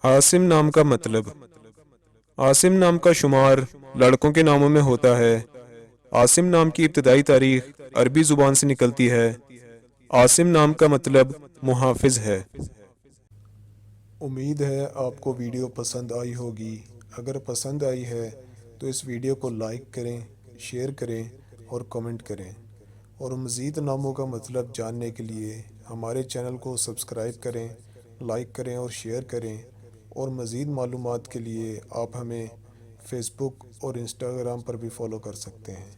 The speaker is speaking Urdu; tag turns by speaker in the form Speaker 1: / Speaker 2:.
Speaker 1: عاصم نام کا مطلب۔ عاصم نام کا شمار لڑکوں کے ناموں میں ہوتا ہے۔ عاصم نام کی ابتدائی تاریخ عربی زبان سے نکلتی ہے۔ عاصم نام کا مطلب محافظ ہے۔
Speaker 2: امید ہے آپ کو ویڈیو پسند آئی ہوگی۔ اگر پسند آئی ہے تو اس ویڈیو کو لائک کریں، شیئر کریں اور کمنٹ کریں، اور مزید ناموں کا مطلب جاننے کے لیے ہمارے چینل کو سبسکرائب کریں، لائک کریں اور شیئر کریں، اور مزید معلومات کے لیے آپ ہمیں فیس بک اور انسٹاگرام پر بھی فالو کر سکتے ہیں۔